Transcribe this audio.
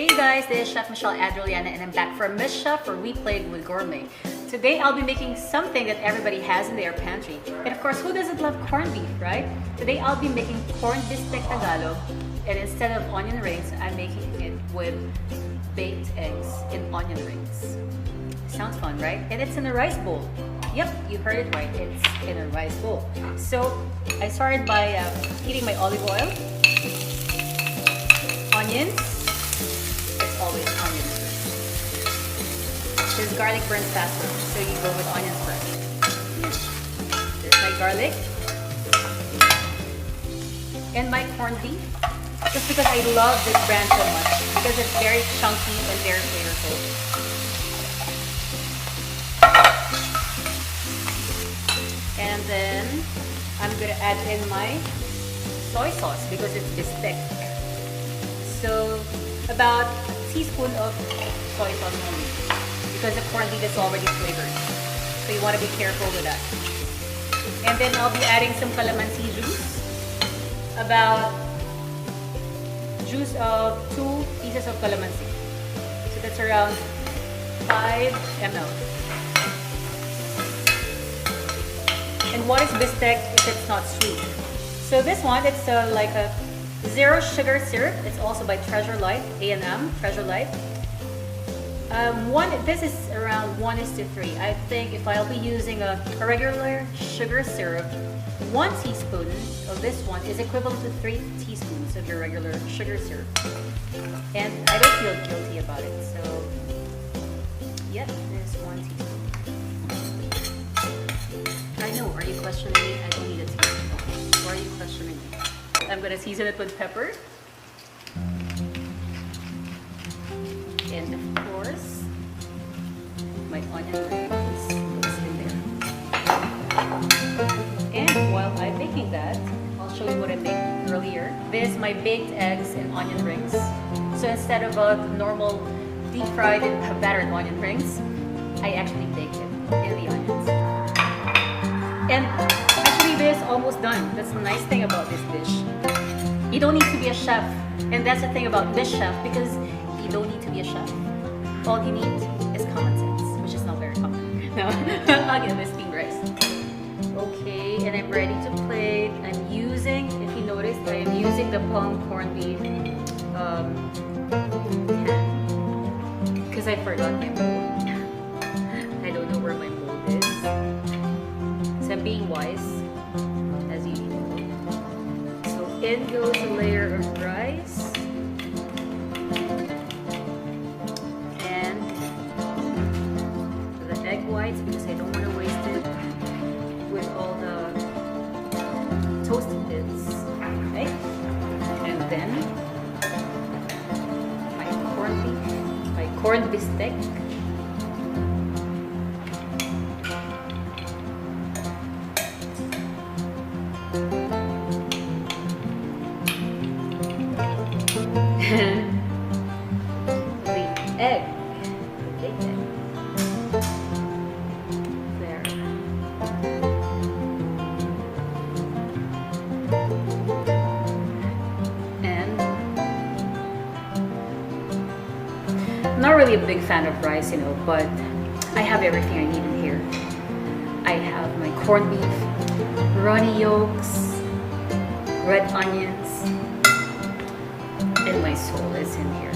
Hey guys, this is Chef Michelle Adrillana and I'm back for Miss Chef where we play with gourmet. Today I'll be making something that everybody has in their pantry. And of course, who doesn't love corned beef, right? Today I'll be making corned Bistek Tagalog, and instead of onion rings, I'm making it with baked eggs in onion rings. Sounds fun, right? And it's in a rice bowl. Yep, you heard it right, it's in a rice bowl. So I started by heating my olive oil, onions. It's always onions first. Because garlic burns faster, so you go with onions first. There's my garlic. And my corned beef. Just because I love this brand so much. Because it's very chunky and very flavorful. And then I'm gonna add in my soy sauce because it's Bistek. So about a teaspoon of soy sauce only because the corned beef is already flavored. So you want to be careful with that. And then I'll be adding some calamansi juice. About juice of 2 pieces of calamansi. So that's around 5 ml. And what is Bistek if it's not sweet? So this one, it's like a zero sugar syrup. It's also by Treasure Life, A&M, Treasure Life. This is around 1:3. I think if I'll be using a regular sugar syrup, 1 teaspoon of this one is equivalent to 3 teaspoons of your regular sugar syrup. And I don't feel guilty about it, so yep, there's 1 teaspoon. I know, are you questioning me? I don't need a teaspoon. Why are you questioning me? I'm gonna season it with pepper. And of course, my onion rings goes in there. And while I'm making that, I'll show you what I made earlier. This is my baked eggs and onion rings. So instead of the normal deep fried and battered onion rings, I actually baked it in the onions. And actually this is almost done. That's the nice thing about this dish. You don't need to be a chef. And that's the thing about this chef, because you don't need to be a chef. All you need is common sense, which is not very common. No, I'll get this steamed rice. Okay, and I'm ready to plate. I'm using, if you noticed, I am using the palm corned beef can. Because I forgot my mold. I don't know where my mold is. So I'm being wise, as you know. So in goes a layer of rice. And the egg whites, because I don't want to waste it with all the toasted bits. Okay? And then my corned beef, my corned Bistek. The egg, the baked egg. There. And I'm not really a big fan of rice, but I have everything I need in here. I have my corned beef, runny yolks, red onions, and my soul is in here.